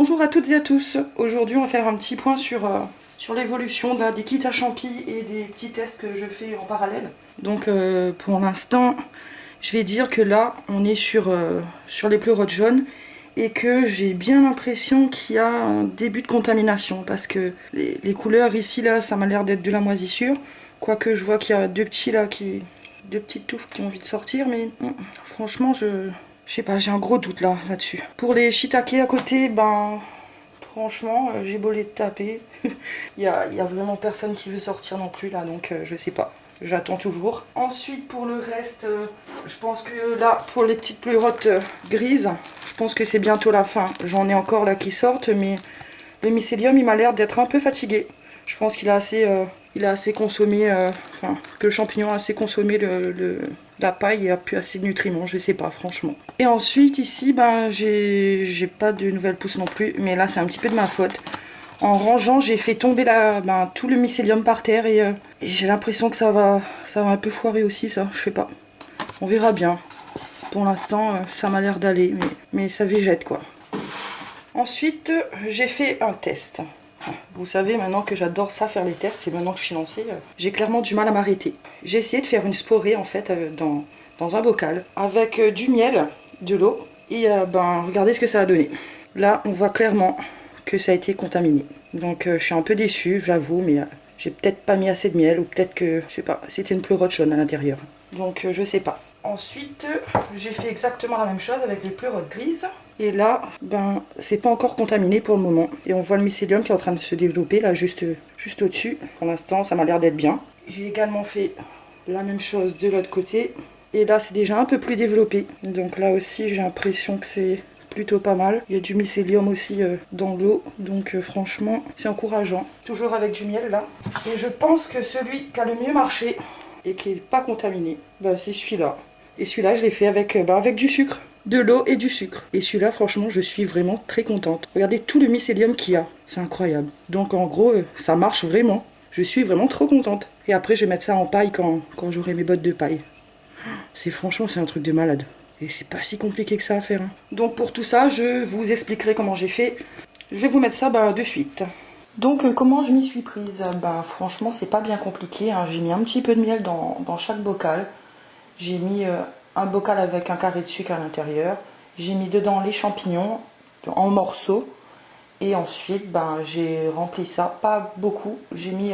Bonjour à toutes et à tous. Aujourd'hui on va faire un petit point sur l'évolution des kits à champi et des petits tests que je fais en parallèle. Donc pour l'instant je vais dire que là on est sur les pleurotes jaunes et que j'ai bien l'impression qu'il y a un début de contamination parce que les couleurs ici là ça m'a l'air d'être de la moisissure. Quoique je vois qu'il y a deux petites touffes qui ont envie de sortir, mais franchement je sais pas, j'ai un gros doute là-dessus. Pour les shiitake à côté, ben franchement j'ai beau les taper, il y a vraiment personne qui veut sortir non plus là, donc je sais pas. J'attends toujours. Ensuite pour le reste, je pense que là pour les petites pleurotes grises, je pense que c'est bientôt la fin. J'en ai encore là qui sortent, mais le mycélium il m'a l'air d'être un peu fatigué. Je pense qu'il a assez consommé, que le champignon a assez consommé la paille et a plus assez de nutriments, je sais pas franchement. Et ensuite ici, ben j'ai pas de nouvelles pousses non plus, mais là c'est un petit peu de ma faute. En rangeant, j'ai fait tomber tout le mycélium par terre et j'ai l'impression que ça va un peu foirer aussi ça, je sais pas. On verra bien. Pour l'instant, ça m'a l'air d'aller, mais ça végète quoi. Ensuite, j'ai fait un test. Vous savez maintenant que j'adore ça, faire les tests, et maintenant que je suis lancée, j'ai clairement du mal à m'arrêter. J'ai essayé de faire une sporée en fait dans un bocal avec du miel, de l'eau, et regardez ce que ça a donné. Là, on voit clairement que ça a été contaminé. Donc je suis un peu déçue, j'avoue, mais j'ai peut-être pas mis assez de miel, ou peut-être que, je sais pas, c'était une pleurote jaune à l'intérieur. Donc je sais pas. Ensuite, j'ai fait exactement la même chose avec les pleurotes grises. Et là, c'est pas encore contaminé pour le moment. Et on voit le mycélium qui est en train de se développer là, juste au-dessus. Pour l'instant, ça m'a l'air d'être bien. J'ai également fait la même chose de l'autre côté. Et là, c'est déjà un peu plus développé. Donc là aussi, j'ai l'impression que c'est plutôt pas mal. Il y a du mycélium aussi dans l'eau. Donc franchement, c'est encourageant. Toujours avec du miel là. Et je pense que celui qui a le mieux marché et qui n'est pas contaminé, c'est celui-là. Et celui-là, je l'ai fait avec du sucre. De l'eau et du sucre. Et celui-là, franchement, je suis vraiment très contente. Regardez tout le mycélium qu'il y a. C'est incroyable. Donc, en gros, ça marche vraiment. Je suis vraiment trop contente. Et après, je vais mettre ça en paille quand j'aurai mes bottes de paille. Franchement, c'est un truc de malade. Et c'est pas si compliqué que ça à faire. Hein. Donc, pour tout ça, je vous expliquerai comment j'ai fait. Je vais vous mettre ça de suite. Donc, comment je m'y suis prise? Franchement, c'est pas bien compliqué. Hein. J'ai mis un petit peu de miel dans chaque bocal. J'ai mis un bocal avec un carré de sucre à l'intérieur. J'ai mis dedans les champignons en morceaux. Et ensuite, j'ai rempli ça. Pas beaucoup. J'ai mis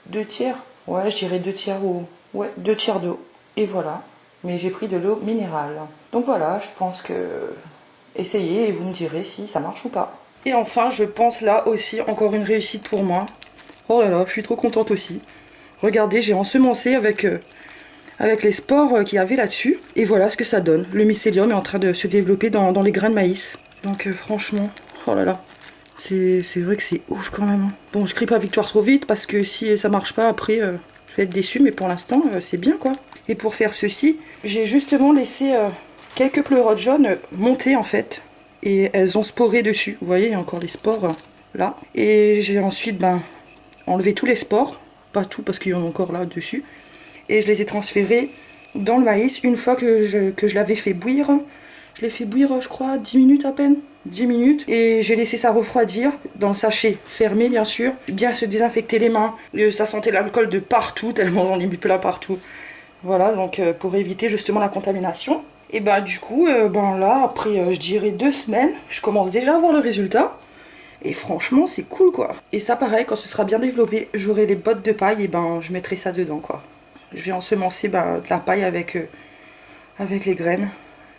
2 tiers. Ouais, je dirais 2 tiers ou... Ouais, 2 tiers d'eau. Et voilà. Mais j'ai pris de l'eau minérale. Donc voilà, je pense que... Essayez et vous me direz si ça marche ou pas. Et enfin, je pense là aussi, encore une réussite pour moi. Oh là là, je suis trop contente aussi. Regardez, j'ai ensemencé avec les spores qu'il y avait là-dessus. Et voilà ce que ça donne. Le mycélium est en train de se développer dans les grains de maïs. Donc franchement, oh là là. C'est vrai que c'est ouf quand même. Bon, je crie pas victoire trop vite parce que si ça marche pas après, je vais être déçue. Mais pour l'instant, c'est bien quoi. Et pour faire ceci, j'ai justement laissé quelques pleurotes jaunes monter en fait. Et elles ont sporé dessus. Vous voyez, il y a encore les spores là. Et j'ai ensuite enlevé tous les spores. Pas tout parce qu'il y en a encore là dessus. Et je les ai transférés dans le maïs une fois que je l'avais fait bouillir. Je l'ai fait bouillir, je crois, 10 minutes à peine. 10 minutes. Et j'ai laissé ça refroidir dans le sachet fermé, bien sûr. Bien se désinfecter les mains. Ça sentait l'alcool de partout, tellement j'en ai mis plein partout. Voilà, donc pour éviter justement la contamination. Et du coup, là, après, je dirais 2 semaines, je commence déjà à voir le résultat. Et franchement, c'est cool, quoi. Et ça, pareil, quand ce sera bien développé, j'aurai les bottes de paille et je mettrai ça dedans, quoi. Je vais ensemencer de la paille avec les graines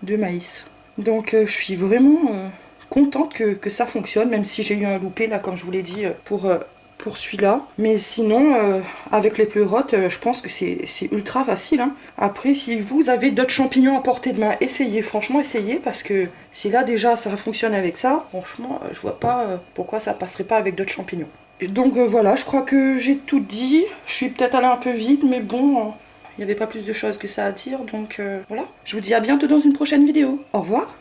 de maïs. Donc je suis vraiment contente que ça fonctionne, même si j'ai eu un loupé là, comme je vous l'ai dit, pour celui-là. Mais sinon, avec les pleurotes, je pense que c'est ultra facile. Hein. Après, si vous avez d'autres champignons à portée de main, essayez, franchement essayez, parce que si là déjà ça fonctionne avec ça, franchement, je vois pas pourquoi ça passerait pas avec d'autres champignons. Donc voilà, je crois que j'ai tout dit. Je suis peut-être allée un peu vite, mais bon, il n'y avait pas plus de choses que ça à dire. Donc voilà, je vous dis à bientôt dans une prochaine vidéo. Au revoir.